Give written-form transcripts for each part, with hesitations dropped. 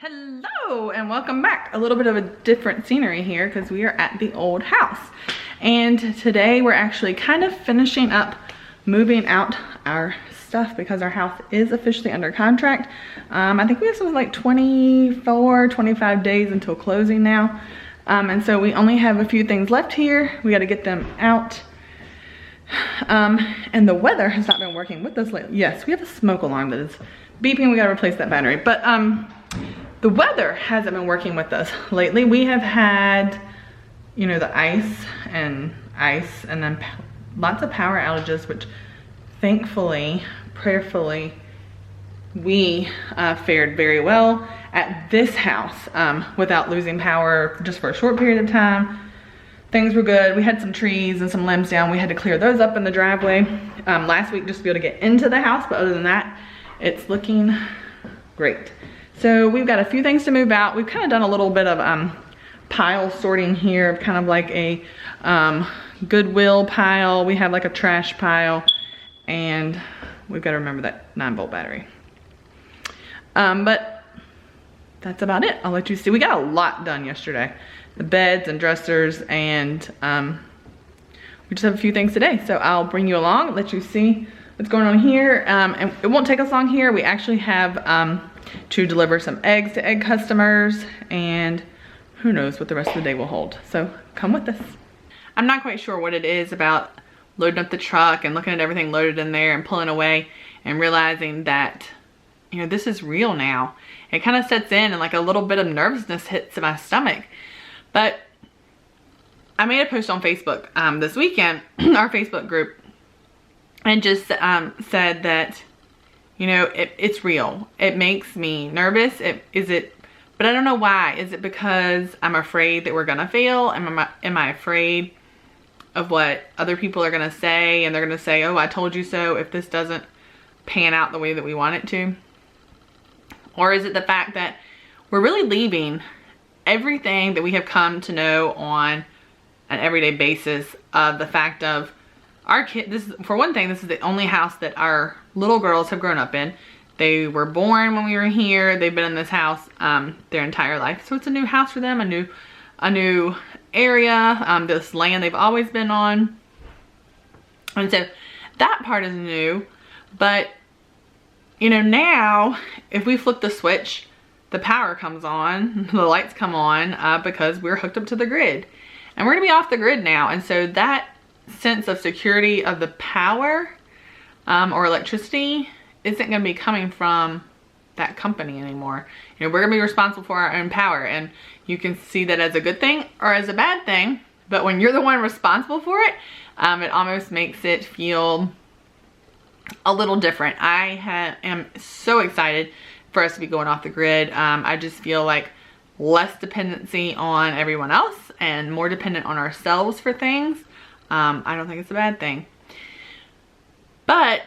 Hello and welcome back. A little bit of a different scenery here because we are at the old house. And today we're actually kind of finishing up moving out our stuff because our house is officially under contract. I think we have something like 25 days until closing now. And so we only have a few things left here. We got to get them out. And the weather has not been working with us lately. Yes, we have a smoke alarm that is beeping. We got to replace that battery. But the weather hasn't been working with us lately. We have had, you know, the ice and then lots of power outages, which thankfully, prayerfully, we fared very well at this house without losing power just for a short period of time. Things were good. We had some trees and some limbs down. We had to clear those up in the driveway last week just to be able to get into the house. But other than that, it's looking great. So we've got a few things to move out. We've kind of done a little bit of pile sorting here, kind of like a Goodwill pile. We have like a trash pile, and we've got to remember that 9-volt battery. But that's about it. I'll let you see. We got a lot done yesterday. The beds and dressers, and we just have a few things today. So I'll bring you along, let you see what's going on here. And it won't take us long here. We actually have to deliver some eggs to egg customers, and who knows what the rest of the day will hold. So come with us. I'm not quite sure what it is about loading up the truck and looking at everything loaded in there and pulling away and realizing that, you know, this is real now. It kind of sets in and like a little bit of nervousness hits my stomach. But I made a post on Facebook this weekend, our Facebook group, and just said that, you know, it's real. It makes me nervous. But I don't know why. Is it because I'm afraid that we're gonna fail? Am I afraid of what other people are gonna say? And they're gonna say, oh, I told you so, if this doesn't pan out the way that we want it to? Or is it the fact that we're really leaving everything that we have come to know on an everyday basis, of the fact of our kid, for one thing, this is the only house that our little girls have grown up in. They were born when we were here. They've been in this house their entire life. So it's a new house for them, a new area, this land they've always been on. And so that part is new. But, you know, now if we flip the switch, the power comes on, the lights come on because we're hooked up to the grid. And we're gonna be off the grid now. And so that sense of security of the power or electricity isn't going to be coming from that company anymore. You know, we're going to be responsible for our own power, and you can see that as a good thing or as a bad thing. But when you're the one responsible for it, it almost makes it feel a little different. I am so excited for us to be going off the grid. I just feel like less dependency on everyone else and more dependent on ourselves for things. I don't think it's a bad thing. But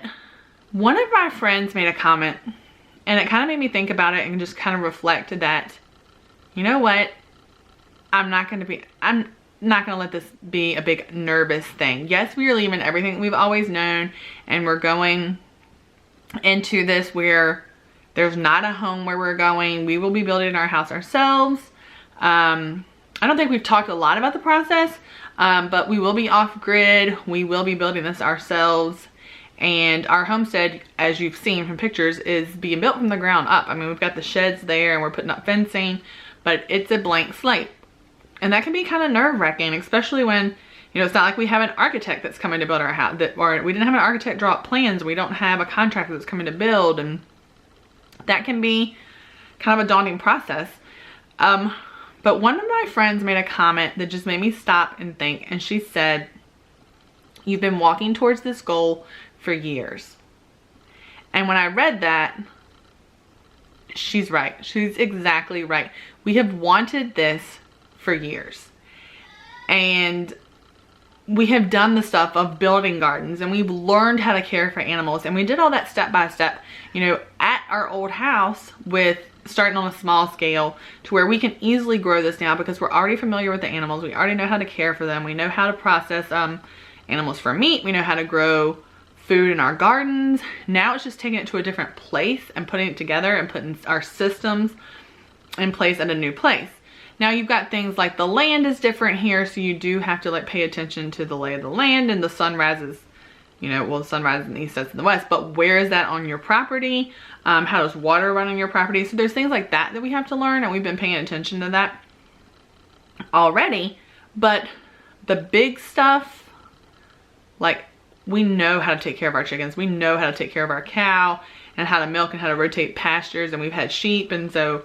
one of my friends made a comment, and it kind of made me think about it and just kind of reflect that, you know what, I'm not going to let this be a big nervous thing. Yes, we are leaving everything we've always known, and we're going into this where there's not a home where we're going. We will be building our house ourselves. I don't think we've talked a lot about the process, but we will be off grid. We will be building this ourselves. And our homestead, as you've seen from pictures, is being built from the ground up. I mean, we've got the sheds there and we're putting up fencing, but it's a blank slate. And that can be kind of nerve-wracking, especially when, you know, it's not like we have an architect that's coming to build our house, or we didn't have an architect draw up plans. We don't have a contractor that's coming to build, and that can be kind of a daunting process. But one of my friends made a comment that just made me stop and think, and she said, you've been walking towards this goal for years. And when I read that, she's right. She's exactly right. We have wanted this for years. And we have done the stuff of building gardens, and we've learned how to care for animals, and we did all that step by step, you know, at our old house, with starting on a small scale to where we can easily grow this now because we're already familiar with the animals. We already know how to care for them. We know how to process animals for meat. We know how to grow food in our gardens. Now it's just taking it to a different place and putting it together and putting our systems in place at a new place. Now you've got things like the land is different here, so you do have to like pay attention to the lay of the land, and the sun rises, you know, well, the sun rises in the east, sets in the west, but where is that on your property? How does water run on your property? So there's things like that that we have to learn, and we've been paying attention to that already. But the big stuff, like, we know how to take care of our chickens. We know how to take care of our cow and how to milk and how to rotate pastures, and we've had sheep, and so,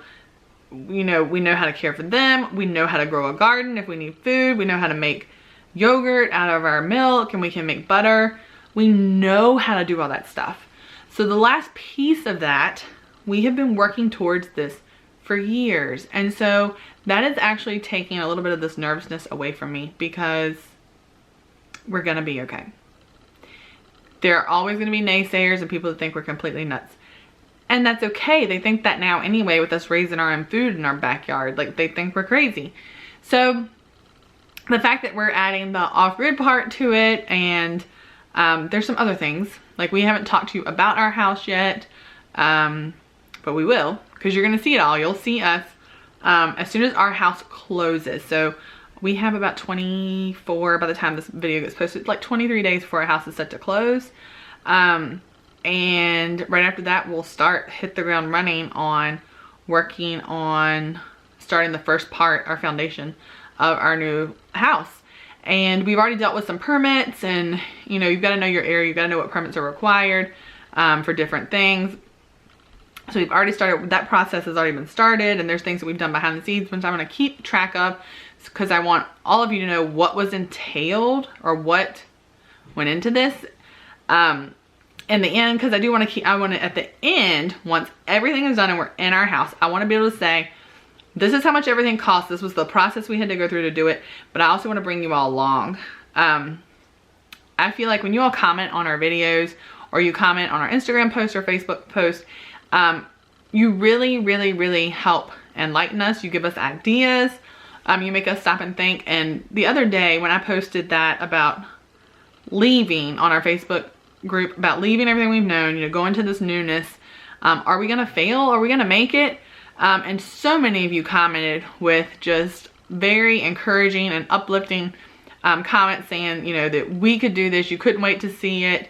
you know, we know how to care for them. We know how to grow a garden if we need food. We know how to make yogurt out of our milk, and we can make butter. We know how to do all that stuff. So the last piece of that, we have been working towards this for years. And so that is actually taking a little bit of this nervousness away from me, because we're gonna be okay. There are always gonna be naysayers and people that think we're completely nuts. And that's okay. They think that now anyway, with us raising our own food in our backyard. Like, they think we're crazy. So the fact that we're adding the off-grid part to it, and there's some other things. Like, we haven't talked to you about our house yet, but we will, because you're gonna see it all. You'll see us as soon as our house closes. So we have about 24, by the time this video gets posted, like 23 days before our house is set to close. And right after that, we'll hit the ground running on working on starting the first part, our foundation of our new house. And we've already dealt with some permits, and you know, you've got to know your area, you've got to know what permits are required for different things. So we've already started, that process has already been started, and there's things that we've done behind the scenes, which I'm going to keep track of, because I want all of you to know what was entailed or what went into this in the end, because I want to at the end, once everything is done and we're in our house, I want to be able to say, this is how much everything costs. This was the process we had to go through to do it. But I also want to bring you all along. I feel like when you all comment on our videos, or you comment on our Instagram post or Facebook post, you really, really, really help enlighten us. You give us ideas. You make us stop and think. And the other day when I posted that about leaving on our Facebook group, about leaving everything we've known, you know, going to this newness, are we gonna fail? Are we gonna make it? And so many of you commented with just very encouraging and uplifting comments, saying, you know, that we could do this. You couldn't wait to see it.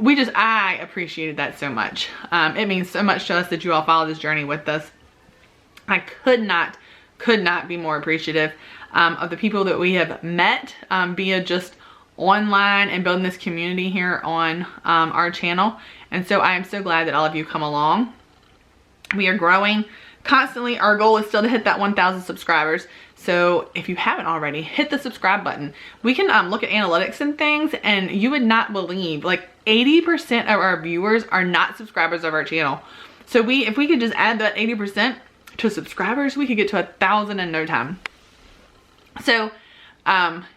I appreciated that so much. It means so much to us that you all follow this journey with us. I could not be more appreciative of the people that we have met via just online and building this community here on our channel. And so I am so glad that all of you come along. We are growing constantly. Our goal is still to hit that 1,000 subscribers. So if you haven't already, hit the subscribe button. We can look at analytics and things, and you would not believe, like 80% of our viewers are not subscribers of our channel. So if we could just add that 80% to subscribers, we could get to 1,000 in no time. So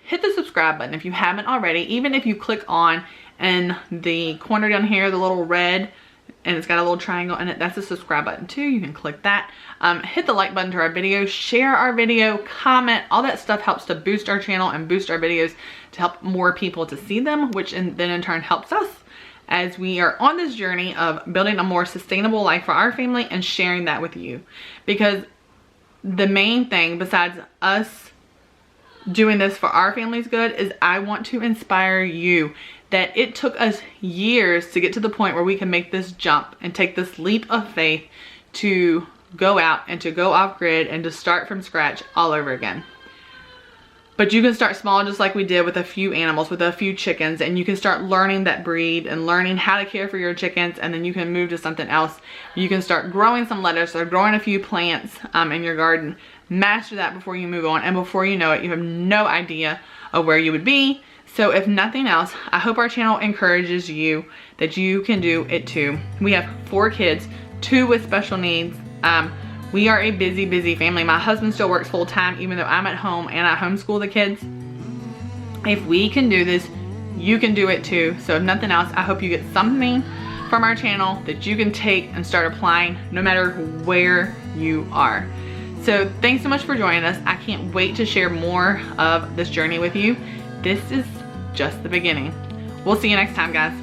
hit the subscribe button if you haven't already. Even if you click on in the corner down here, the little red, and it's got a little triangle in it, that's the subscribe button too. You can click that. Hit the like button to our video, share our video, comment. All that stuff helps to boost our channel and boost our videos to help more people to see them, which then in turn helps us as we are on this journey of building a more sustainable life for our family and sharing that with you. Because the main thing, besides us doing this for our family's good, is I want to inspire you that it took us years to get to the point where we can make this jump and take this leap of faith to go out and to go off grid and to start from scratch all over again. But you can start small, just like we did with a few animals, with a few chickens, and you can start learning that breed and learning how to care for your chickens, and then you can move to something else. You can start growing some lettuce or growing a few plants in your garden. Master that before you move on, and before you know it, you have no idea of where you would be. So if nothing else, I hope our channel encourages you that you can do it too. We have 4 kids, 2 with special needs. We are a busy, busy family. My husband still works full time, even though I'm at home and I homeschool the kids. If we can do this, you can do it too. So if nothing else, I hope you get something from our channel that you can take and start applying no matter where you are. So thanks so much for joining us. I can't wait to share more of this journey with you. This is just the beginning. We'll see you next time, guys.